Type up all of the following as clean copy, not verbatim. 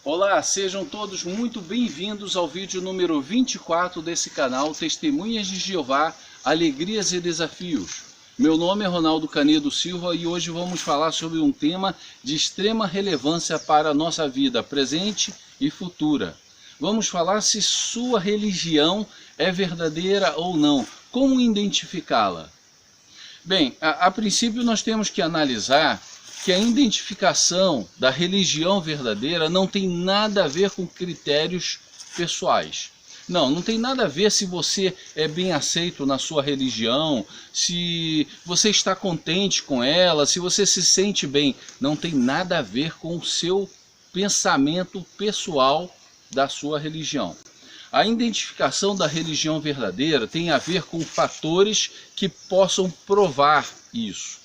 Olá, sejam todos muito bem-vindos ao vídeo número 24 desse canal Testemunhas de Jeová, Alegrias e Desafios. Meu nome é Ronaldo Canedo Silva e hoje vamos falar sobre um tema de extrema relevância para a nossa vida presente e futura. Vamos falar se sua religião é verdadeira ou não, como identificá-la. Bem, a princípio nós temos que analisar que a identificação da religião verdadeira não tem nada a ver com critérios pessoais. Não tem nada a ver se você é bem aceito na sua religião, se você está contente com ela, se você se sente bem. Não tem nada a ver com o seu pensamento pessoal da sua religião. A identificação da religião verdadeira tem a ver com fatores que possam provar isso.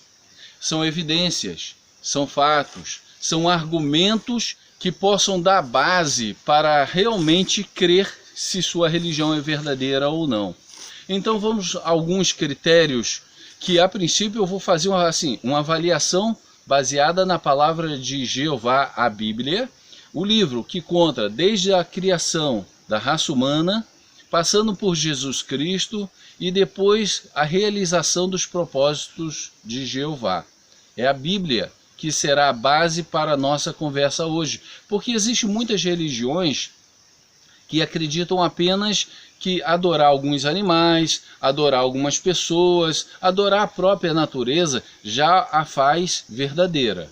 São evidências, são fatos, são argumentos que possam dar base para realmente crer se sua religião é verdadeira ou não. Então vamos a alguns critérios que a princípio eu vou fazer uma avaliação baseada na palavra de Jeová, a Bíblia, o livro que conta desde a criação da raça humana, passando por Jesus Cristo e depois a realização dos propósitos de Jeová. É a Bíblia que será a base para a nossa conversa hoje, porque existem muitas religiões que acreditam apenas que adorar alguns animais, adorar algumas pessoas, adorar a própria natureza já a faz verdadeira.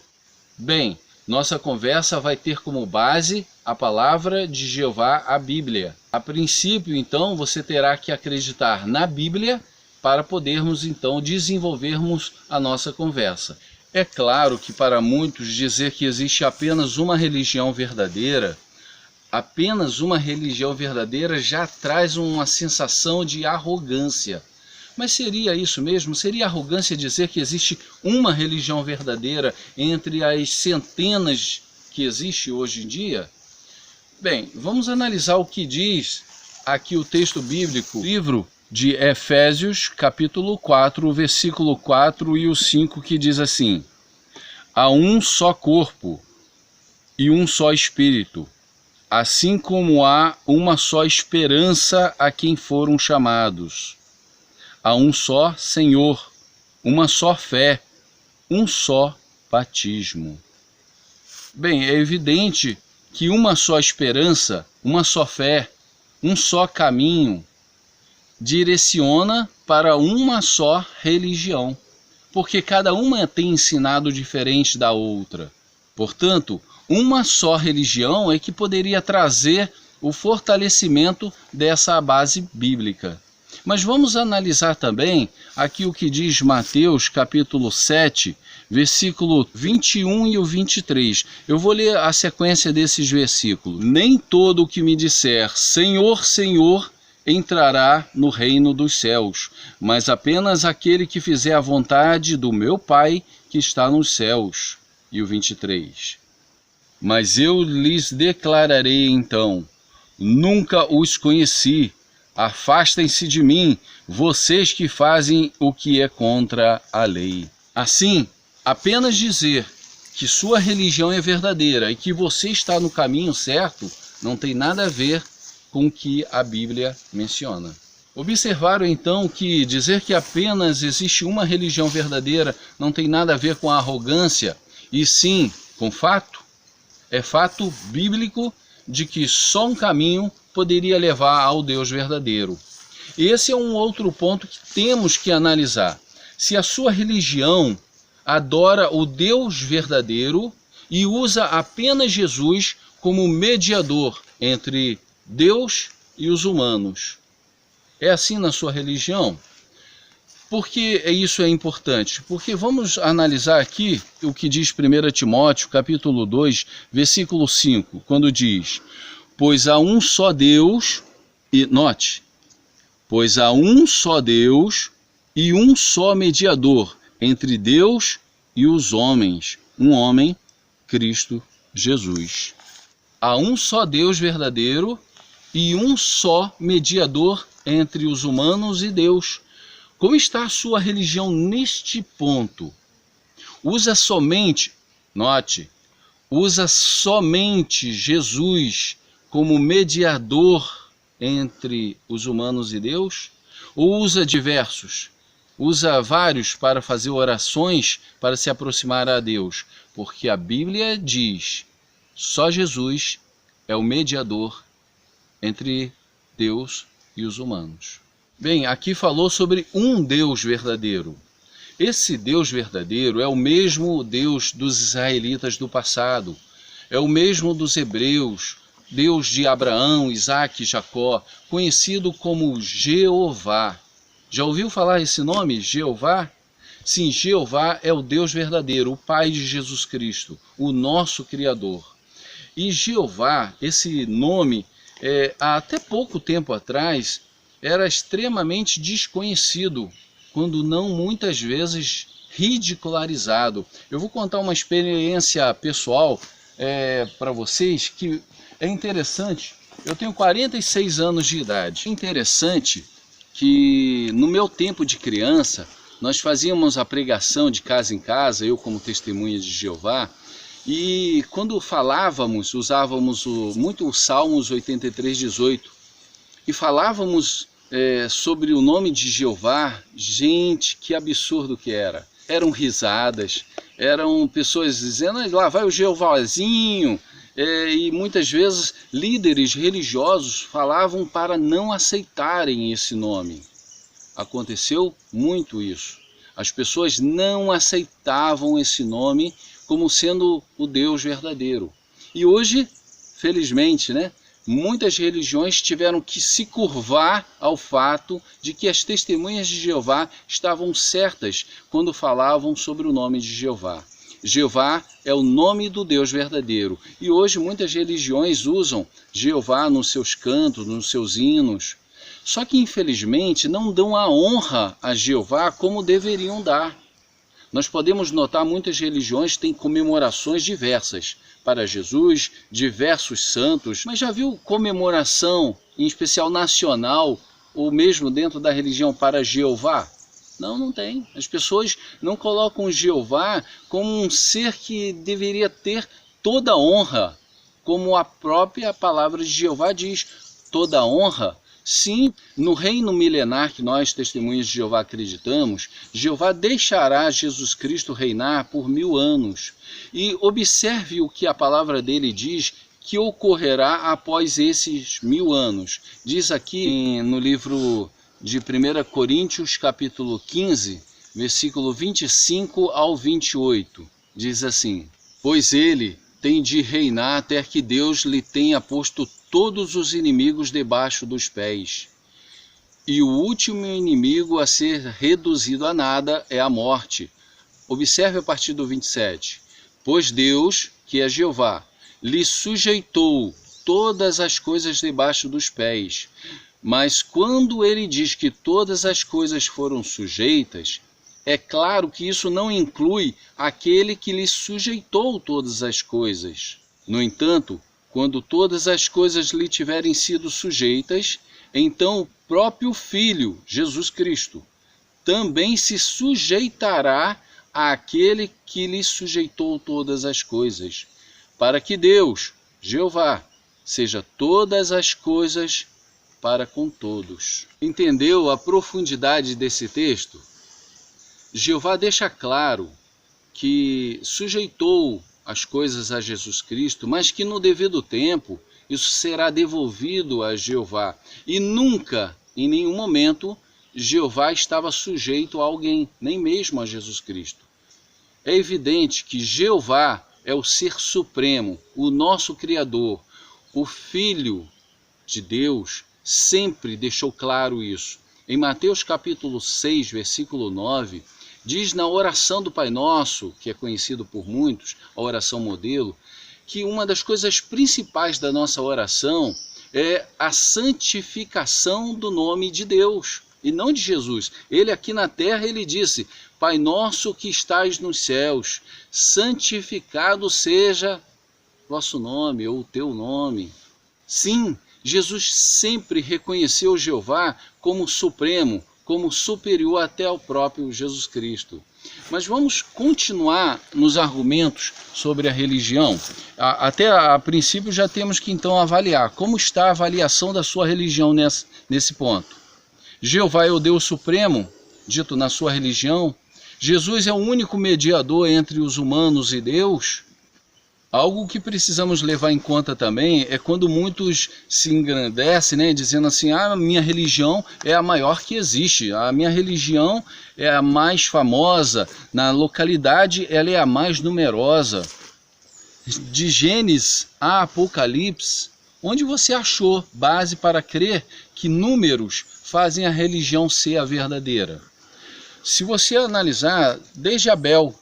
Bem, nossa conversa vai ter como base a palavra de Jeová, a Bíblia. A princípio, então, você terá que acreditar na Bíblia para podermos, então, desenvolvermos a nossa conversa. É claro que para muitos dizer que existe apenas uma religião verdadeira, já traz uma sensação de arrogância. Mas seria isso mesmo? Seria arrogância dizer que existe uma religião verdadeira entre as centenas que existe hoje em dia? Bem, vamos analisar o que diz aqui o texto bíblico, livro de Efésios, capítulo 4, versículo 4 e o 5, que diz assim: há um só corpo e um só espírito, assim como há uma só esperança a quem foram chamados. Há um só Senhor, uma só fé, um só batismo. Bem, é evidente que uma só esperança, uma só fé, um só caminho direciona para uma só religião, porque cada uma tem ensinado diferente da outra. Portanto, uma só religião é que poderia trazer o fortalecimento dessa base bíblica. Mas vamos analisar também aqui o que diz Mateus capítulo 7, versículo 21 e o 23. Eu vou ler a sequência desses versículos. Nem todo o que me disser Senhor, Senhor, entrará no reino dos céus, mas apenas aquele que fizer a vontade do meu Pai que está nos céus. E o 23. Mas eu lhes declararei então, nunca os conheci. Afastem-se de mim, vocês que fazem o que é contra a lei. Assim, apenas dizer que sua religião é verdadeira e que você está no caminho certo, não tem nada a ver com o que a Bíblia menciona. Observaram então que dizer que apenas existe uma religião verdadeira não tem nada a ver com a arrogância, e sim com fato? É fato bíblico de que só um caminho poderia levar ao Deus verdadeiro. Esse é um outro ponto que temos que analisar. Se a sua religião adora o Deus verdadeiro e usa apenas Jesus como mediador entre Deus e os humanos. É assim na sua religião? Por que isso é importante? Porque vamos analisar aqui o que diz 1 Timóteo, capítulo 2, versículo 5, quando diz: pois há um só Deus, e note, pois há um só Deus e um só mediador entre Deus e os homens, um homem, Cristo Jesus. Há um só Deus verdadeiro e um só mediador entre os humanos e Deus. Como está a sua religião neste ponto? Usa somente, note, usa somente Jesus como mediador entre os humanos e Deus? Ou usa diversos? Usa vários para fazer orações para se aproximar a Deus? Porque a Bíblia diz, só Jesus é o mediador entre Deus e os humanos. Bem, aqui falou sobre um Deus verdadeiro. Esse Deus verdadeiro é o mesmo Deus dos israelitas do passado, é o mesmo dos hebreus, Deus de Abraão, Isaque e Jacó, conhecido como Jeová. Já ouviu falar esse nome, Jeová? Sim, Jeová é o Deus verdadeiro, o Pai de Jesus Cristo, o nosso Criador. E Jeová, esse nome, há até pouco tempo atrás, era extremamente desconhecido, quando não muitas vezes ridicularizado. Eu vou contar uma experiência pessoal para vocês que é interessante. Eu tenho 46 anos de idade. É interessante que no meu tempo de criança, nós fazíamos a pregação de casa em casa, eu como testemunha de Jeová, e quando falávamos, usávamos muito o Salmos 83:18, e falávamos sobre o nome de Jeová. Gente, que absurdo que era. Eram risadas, eram pessoas dizendo, lá vai o Jeovazinho, e muitas vezes líderes religiosos falavam para não aceitarem esse nome. Aconteceu muito isso. As pessoas não aceitavam esse nome como sendo o Deus verdadeiro. E hoje, felizmente, muitas religiões tiveram que se curvar ao fato de que as testemunhas de Jeová estavam certas quando falavam sobre o nome de Jeová. Jeová é o nome do Deus verdadeiro. E hoje muitas religiões usam Jeová nos seus cantos, nos seus hinos. Só que infelizmente não dão a honra a Jeová como deveriam dar. Nós podemos notar muitas religiões têm comemorações diversas para Jesus, diversos santos, mas já viu comemoração, em especial nacional, ou mesmo dentro da religião para Jeová? Não, não tem. As pessoas não colocam Jeová como um ser que deveria ter toda a honra, como a própria palavra de Jeová diz, toda a honra. Sim, no reino milenar que nós, testemunhas de Jeová, acreditamos, Jeová deixará Jesus Cristo reinar por 1000 anos. E observe o que a palavra dele diz que ocorrerá após esses 1000 anos. Diz aqui no livro de 1 Coríntios, capítulo 15, versículo 25 ao 28. Diz assim, pois ele tem de reinar até que Deus lhe tenha posto todos os inimigos debaixo dos pés. E o último inimigo a ser reduzido a nada é a morte. Observe a partir do 27. Pois Deus, que é Jeová, lhe sujeitou todas as coisas debaixo dos pés. Mas quando ele diz que todas as coisas foram sujeitas, é claro que isso não inclui aquele que lhe sujeitou todas as coisas. No entanto, quando todas as coisas lhe tiverem sido sujeitas, então o próprio Filho, Jesus Cristo, também se sujeitará àquele que lhe sujeitou todas as coisas, para que Deus, Jeová, seja todas as coisas para com todos. Entendeu a profundidade desse texto? Jeová deixa claro que sujeitou as coisas a Jesus Cristo, mas que no devido tempo isso será devolvido a Jeová. E nunca, em nenhum momento, Jeová estava sujeito a alguém, nem mesmo a Jesus Cristo. É evidente que Jeová é o Ser Supremo, o nosso Criador, o Filho de Deus, sempre deixou claro isso. Em Mateus capítulo 6, versículo 9, diz na oração do Pai Nosso, que é conhecido por muitos, a oração modelo, que uma das coisas principais da nossa oração é a santificação do nome de Deus, e não de Jesus. Ele aqui na terra, ele disse, Pai Nosso que estais nos céus, santificado seja vosso nome, ou o teu nome. Sim, Jesus sempre reconheceu Jeová como supremo, como superior até ao próprio Jesus Cristo. Mas vamos continuar nos argumentos sobre a religião. Até a princípio já temos que então avaliar como está a avaliação da sua religião nesse ponto. Jeová é o Deus Supremo, dito na sua religião. Jesus é o único mediador entre os humanos e Deus. Algo que precisamos levar em conta também é quando muitos se engrandecem, né, dizendo assim, a minha religião é a maior que existe, a minha religião é a mais famosa, na localidade ela é a mais numerosa. De Gênesis a Apocalipse, onde você achou base para crer que números fazem a religião ser a verdadeira? Se você analisar, desde Abel,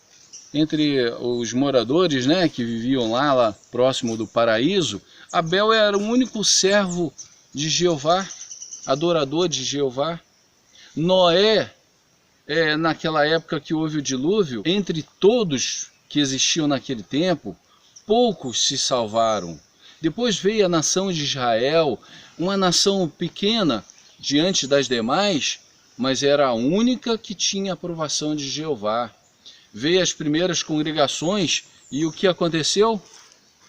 entre os moradores, né, que viviam lá próximo do paraíso, Abel era o único servo de Jeová, adorador de Jeová. Noé, naquela época que houve o dilúvio, entre todos que existiam naquele tempo, poucos se salvaram. Depois veio a nação de Israel, uma nação pequena diante das demais, mas era a única que tinha a aprovação de Jeová. Veio as primeiras congregações e o que aconteceu?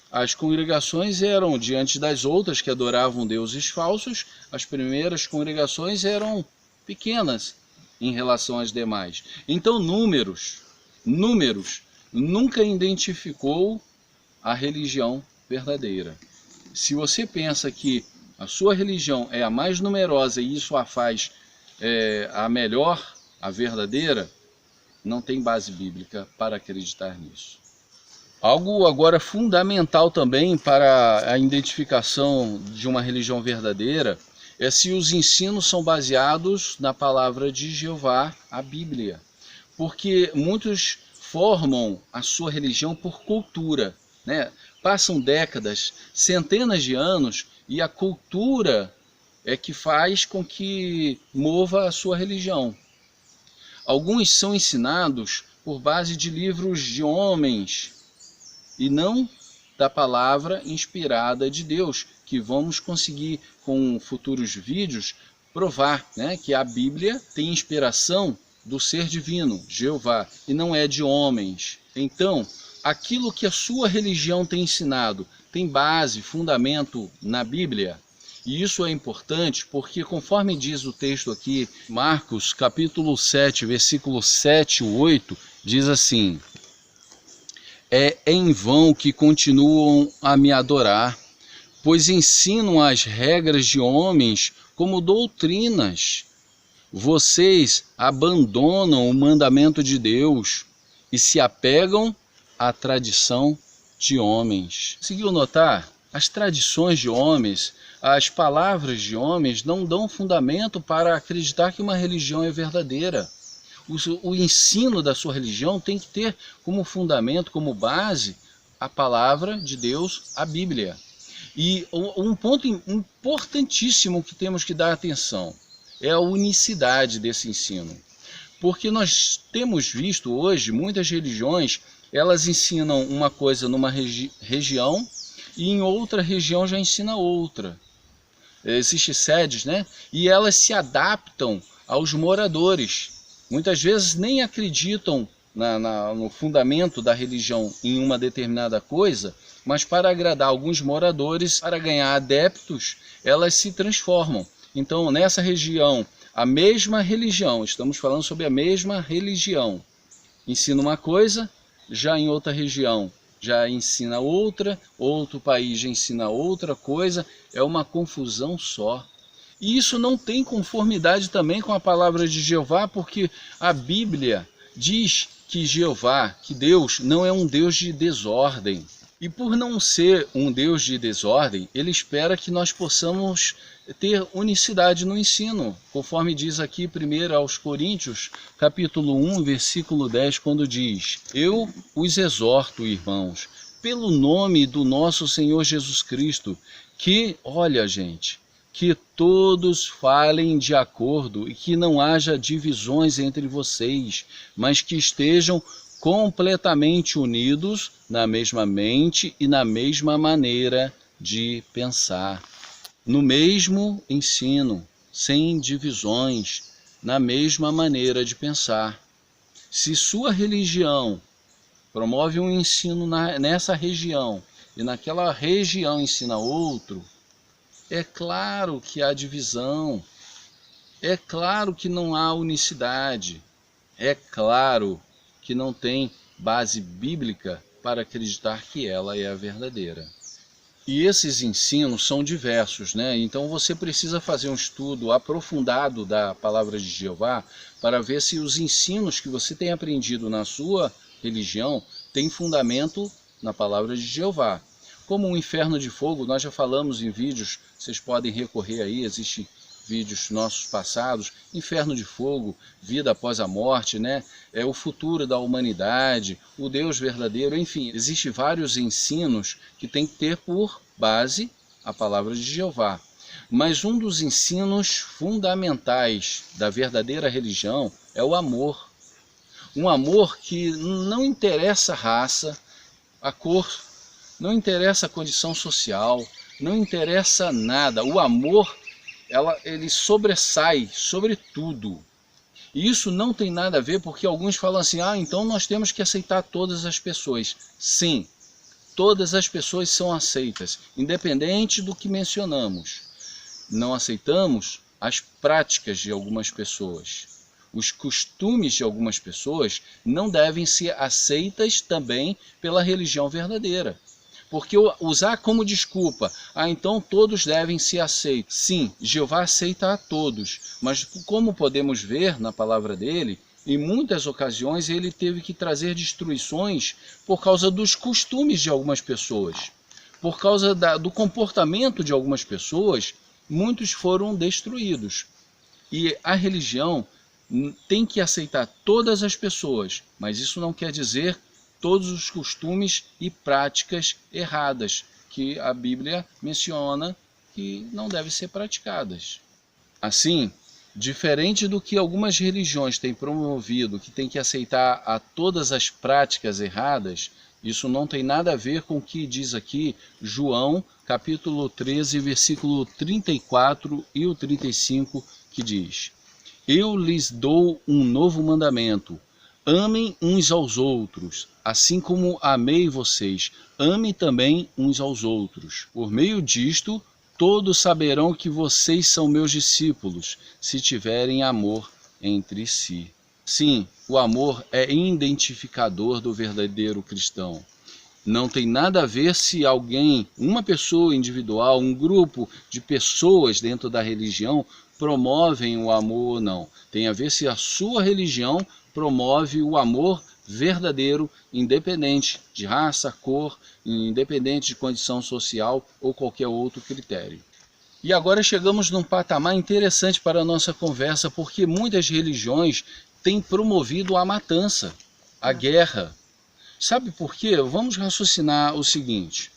As congregações eram diante das outras que adoravam deuses falsos, as primeiras congregações eram pequenas em relação às demais. Então números nunca identificou a religião verdadeira. Se você pensa que a sua religião é a mais numerosa e isso a faz a melhor, a verdadeira, não tem base bíblica para acreditar nisso. Algo agora fundamental também para a identificação de uma religião verdadeira é se os ensinos são baseados na palavra de Jeová, a Bíblia. Porque muitos formam a sua religião por cultura, né? Passam décadas, centenas de anos e a cultura é que faz com que mova a sua religião. Alguns são ensinados por base de livros de homens e não da palavra inspirada de Deus, que vamos conseguir com futuros vídeos provar, né, que a Bíblia tem inspiração do ser divino, Jeová, e não é de homens. Então, aquilo que a sua religião tem ensinado tem base, fundamento na Bíblia? E isso é importante porque, conforme diz o texto aqui, Marcos capítulo 7, versículo 7 e 8, diz assim: é em vão que continuam a me adorar, pois ensinam as regras de homens como doutrinas. Vocês abandonam o mandamento de Deus e se apegam à tradição de homens. Conseguiu notar? As tradições de homens, as palavras de homens não dão fundamento para acreditar que uma religião é verdadeira. O ensino da sua religião tem que ter como fundamento, como base, a palavra de Deus, a Bíblia. E um ponto importantíssimo que temos que dar atenção é a unicidade desse ensino. Porque nós temos visto hoje muitas religiões, elas ensinam uma coisa numa região e em outra região já ensina outra. Existem sedes, né? E elas se adaptam aos moradores. Muitas vezes nem acreditam no fundamento da religião em uma determinada coisa, mas para agradar alguns moradores, para ganhar adeptos, elas se transformam. Então, nessa região, a mesma religião, estamos falando sobre a mesma religião, ensina uma coisa, já em outra região já ensina outra, outro país já ensina outra coisa, é uma confusão só. E isso não tem conformidade também com a palavra de Jeová, porque a Bíblia diz que Jeová, que Deus, não é um Deus de desordem. E por não ser um Deus de desordem, ele espera que nós possamos ter unicidade no ensino, conforme diz aqui 1 aos Coríntios, capítulo 1, versículo 10, quando diz: eu os exorto, irmãos, pelo nome do nosso Senhor Jesus Cristo, que, olha gente, que todos falem de acordo e que não haja divisões entre vocês, mas que estejam completamente unidos na mesma mente e na mesma maneira de pensar, no mesmo ensino, sem divisões, na mesma maneira de pensar. Se sua religião promove um ensino nessa região e naquela região ensina outro, é claro que há divisão, é claro que não há unicidade, é claro que não tem base bíblica para acreditar que ela é a verdadeira. E esses ensinos são diversos, né? Então você precisa fazer um estudo aprofundado da palavra de Jeová para ver se os ensinos que você tem aprendido na sua religião têm fundamento na palavra de Jeová. Como o inferno de fogo, nós já falamos em vídeos, vocês podem recorrer aí, existem vídeos nossos passados, inferno de fogo, vida após a morte, né? É o futuro da humanidade, o Deus verdadeiro, enfim, existem vários ensinos que tem que ter por base a palavra de Jeová. Mas um dos ensinos fundamentais da verdadeira religião é o amor. Um amor que não interessa a raça, a cor, não interessa a condição social, não interessa nada. O amor, ele sobressai sobre tudo. E isso não tem nada a ver, porque alguns falam assim, então nós temos que aceitar todas as pessoas. Sim, todas as pessoas são aceitas, independente do que mencionamos. Não aceitamos as práticas de algumas pessoas. Os costumes de algumas pessoas não devem ser aceitas também pela religião verdadeira. Porque usar como desculpa, então todos devem ser aceitos. Sim, Jeová aceita a todos, mas como podemos ver na palavra dele, em muitas ocasiões ele teve que trazer destruições por causa dos costumes de algumas pessoas. Por causa do comportamento de algumas pessoas, muitos foram destruídos. E a religião tem que aceitar todas as pessoas, mas isso não quer dizer todos os costumes e práticas erradas que a Bíblia menciona que não devem ser praticadas. Assim, diferente do que algumas religiões têm promovido, que tem que aceitar a todas as práticas erradas, isso não tem nada a ver com o que diz aqui João, capítulo 13, versículo 34 e o 35, que diz: Eu lhes dou um novo mandamento, amem uns aos outros, assim como amei vocês, amem também uns aos outros. Por meio disto, todos saberão que vocês são meus discípulos, se tiverem amor entre si. Sim, o amor é identificador do verdadeiro cristão. Não tem nada a ver se alguém, uma pessoa individual, um grupo de pessoas dentro da religião promovem o amor ou não. Tem a ver se a sua religião promove o amor verdadeiro, independente de raça, cor, independente de condição social ou qualquer outro critério. E agora chegamos num patamar interessante para a nossa conversa, porque muitas religiões têm promovido a matança, a guerra. Sabe por quê? Vamos raciocinar o seguinte: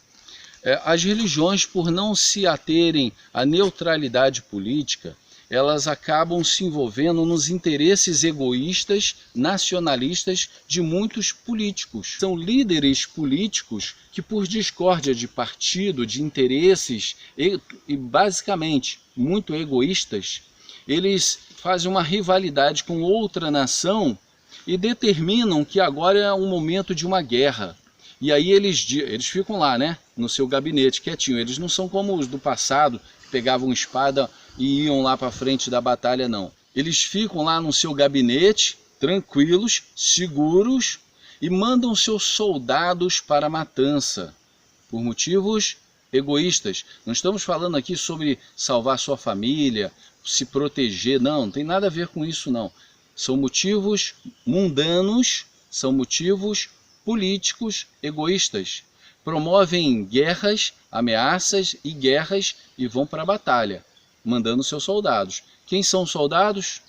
as religiões, por não se aterem à neutralidade política, elas acabam se envolvendo nos interesses egoístas, nacionalistas de muitos políticos. São líderes políticos que, por discórdia de partido, de interesses, e basicamente muito egoístas, eles fazem uma rivalidade com outra nação e determinam que agora é um momento de uma guerra. E aí eles ficam lá, né, no seu gabinete, quietinho. Eles não são como os do passado, que pegavam espada e iam lá para frente da batalha, não. Eles ficam lá no seu gabinete, tranquilos, seguros, e mandam seus soldados para a matança, por motivos egoístas. Não estamos falando aqui sobre salvar sua família, se proteger, não tem nada a ver com isso, não. São motivos mundanos, são motivos políticos egoístas. Promovem guerras, ameaças e guerras e vão para a batalha, mandando seus soldados. Quem são os soldados?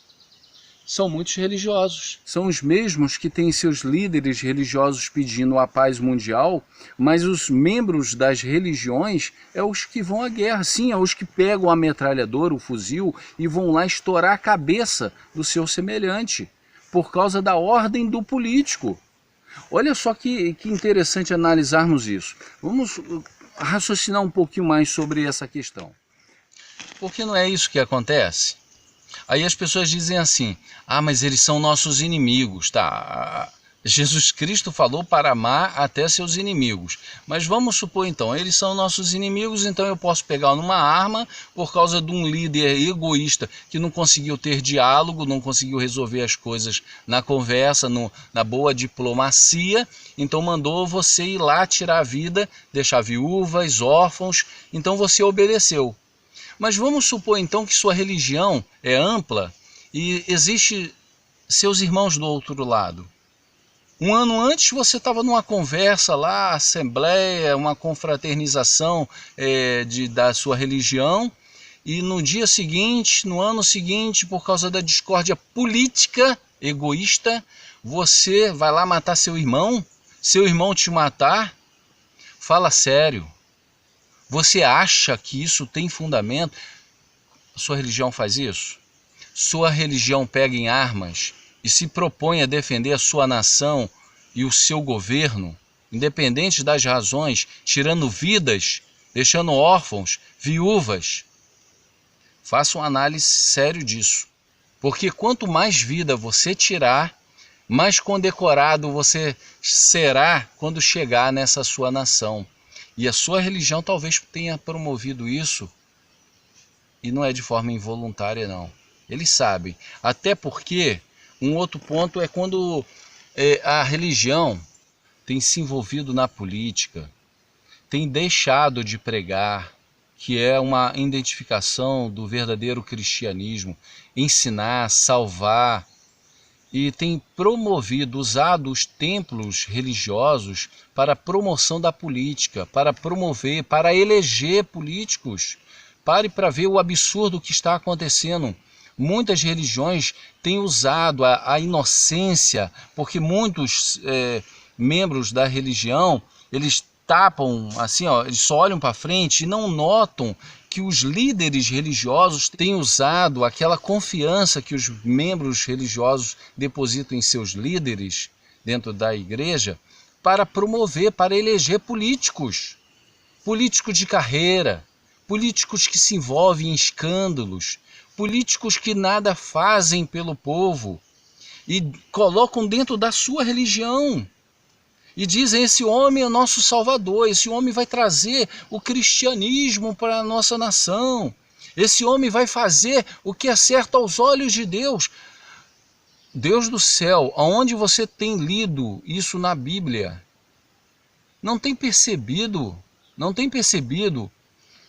São muitos religiosos. São os mesmos que têm seus líderes religiosos pedindo a paz mundial, mas os membros das religiões é os que vão à guerra. Sim, é os que pegam a metralhadora, o fuzil e vão lá estourar a cabeça do seu semelhante, por causa da ordem do político. Olha só que interessante analisarmos isso. Vamos raciocinar um pouquinho mais sobre essa questão. Porque não é isso que acontece? Aí as pessoas dizem assim, ah, mas eles são nossos inimigos, tá? Jesus Cristo falou para amar até seus inimigos. Mas vamos supor então, eles são nossos inimigos, então eu posso pegar numa arma por causa de um líder egoísta que não conseguiu ter diálogo, não conseguiu resolver as coisas na conversa, na boa diplomacia, então mandou você ir lá tirar a vida, deixar viúvas, órfãos, então você obedeceu. Mas vamos supor então que sua religião é ampla e existe seus irmãos do outro lado. Um ano antes você estava numa conversa lá, assembleia, uma confraternização da sua religião, e no dia seguinte, no ano seguinte, por causa da discórdia política egoísta, você vai lá matar seu irmão te matar? Fala sério. Você acha que isso tem fundamento? A sua religião faz isso? Sua religião pega em armas e se propõe a defender a sua nação e o seu governo, independente das razões, tirando vidas, deixando órfãos, viúvas. Faça uma análise séria disso. Porque quanto mais vida você tirar, mais condecorado você será quando chegar nessa sua nação. E a sua religião talvez tenha promovido isso, e não é de forma involuntária não. Eles sabem. Até porque um outro ponto é quando a religião tem se envolvido na política, tem deixado de pregar, que é uma identificação do verdadeiro cristianismo, ensinar, salvar, e tem promovido, usado os templos religiosos para a promoção da política, para promover, para eleger políticos. Pare para ver o absurdo que está acontecendo. Muitas religiões têm usado a inocência, porque muitos membros da religião, eles tapam assim, ó, eles só olham para frente e não notam que os líderes religiosos têm usado aquela confiança que os membros religiosos depositam em seus líderes dentro da igreja para promover, para eleger políticos de carreira, políticos que se envolvem em escândalos, políticos que nada fazem pelo povo e colocam dentro da sua religião. E dizem, esse homem é nosso salvador, esse homem vai trazer o cristianismo para a nossa nação, esse homem vai fazer o que é certo aos olhos de Deus. Deus do céu, aonde você tem lido isso na Bíblia? Não tem percebido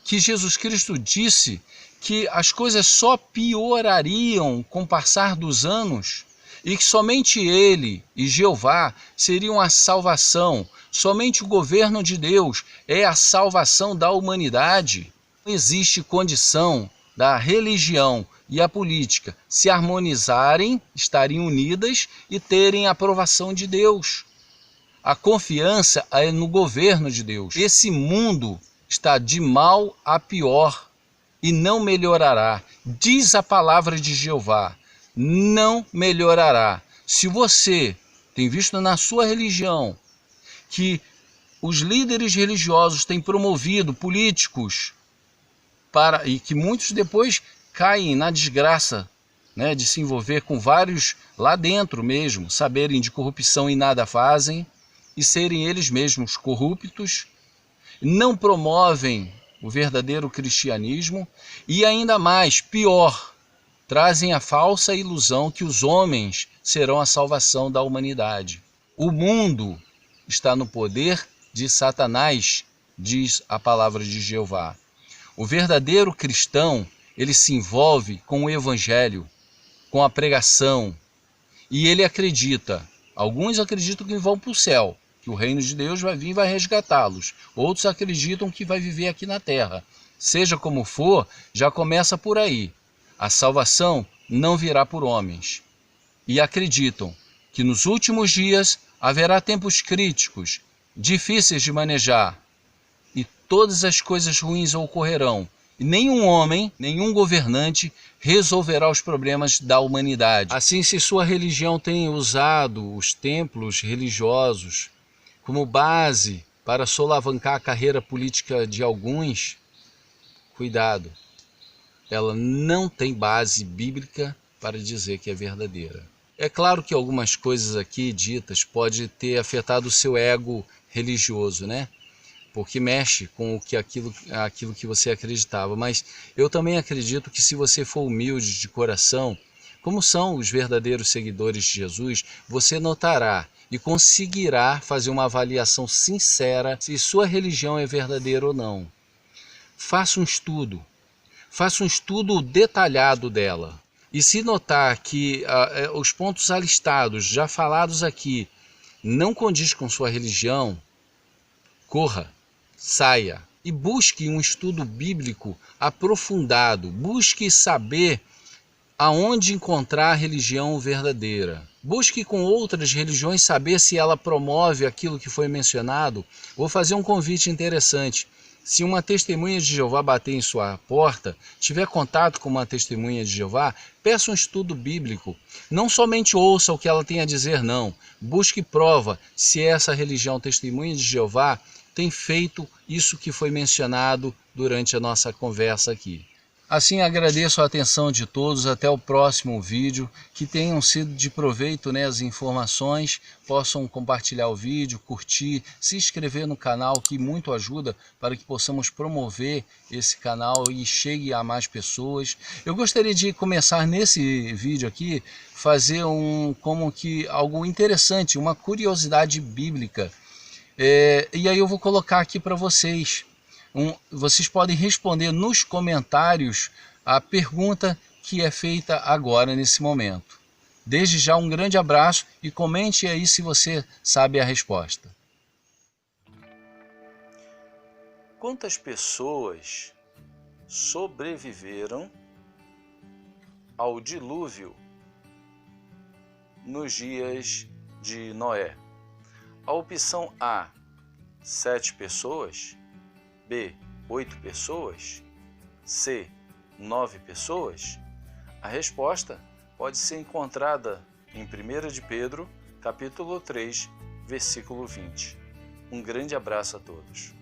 que Jesus Cristo disse que as coisas só piorariam com o passar dos anos? E que somente Ele e Jeová seriam a salvação, somente o governo de Deus é a salvação da humanidade. Não existe condição da religião e a política se harmonizarem, estarem unidas e terem a aprovação de Deus. A confiança é no governo de Deus. Esse mundo está de mal a pior e não melhorará. Diz a palavra de Jeová. Não melhorará. Se você tem visto na sua religião que os líderes religiosos têm promovido políticos e que muitos depois caem na desgraça, né, de se envolver com vários lá dentro mesmo, saberem de corrupção e nada fazem, e serem eles mesmos corruptos, não promovem o verdadeiro cristianismo e ainda mais, pior, trazem a falsa ilusão que os homens serão a salvação da humanidade. O mundo está no poder de Satanás, diz a palavra de Jeová. O verdadeiro cristão, ele se envolve com o evangelho, com a pregação, e ele acredita. Alguns acreditam que vão para o céu, que o reino de Deus vai vir e vai resgatá-los. Outros acreditam que vai viver aqui na terra. Seja como for, já começa por aí. A salvação não virá por homens. E acreditam que nos últimos dias haverá tempos críticos, difíceis de manejar, e todas as coisas ruins ocorrerão. E nenhum homem, nenhum governante resolverá os problemas da humanidade. Assim, se sua religião tem usado os templos religiosos como base para solavancar a carreira política de alguns, cuidado. ela não tem base bíblica para dizer que é verdadeira. É claro que algumas coisas aqui ditas pode ter afetado o seu ego religioso, né? Porque mexe com aquilo que você acreditava. Mas eu também acredito que se você for humilde de coração, como são os verdadeiros seguidores de Jesus, você notará e conseguirá fazer uma avaliação sincera se sua religião é verdadeira ou não. Faça um estudo detalhado dela. E se notar que os pontos alistados, já falados aqui, não condiz com sua religião, corra, saia e busque um estudo bíblico aprofundado. Busque saber aonde encontrar a religião verdadeira. Busque com outras religiões saber se ela promove aquilo que foi mencionado. Vou fazer um convite interessante. Se uma testemunha de Jeová bater em sua porta, tiver contato com uma testemunha de Jeová, peça um estudo bíblico. Não somente ouça o que ela tem a dizer, não. Busque prova se essa religião testemunha de Jeová tem feito isso que foi mencionado durante a nossa conversa aqui. Assim, agradeço a atenção de todos, até o próximo vídeo, que tenham sido de proveito, né, as informações, possam compartilhar o vídeo, curtir, se inscrever no canal, que muito ajuda para que possamos promover esse canal e chegue a mais pessoas. Eu gostaria de começar nesse vídeo aqui, fazer algo interessante, uma curiosidade bíblica, e aí eu vou colocar aqui para vocês. Vocês podem responder nos comentários a pergunta que é feita agora nesse momento. Desde já um grande abraço e comente aí se você sabe a resposta. Quantas pessoas sobreviveram ao dilúvio nos dias de Noé? A opção A, 7 pessoas. B, 8 pessoas? C, 9 pessoas? A resposta pode ser encontrada em 1 de Pedro, capítulo 3, versículo 20. Um grande abraço a todos.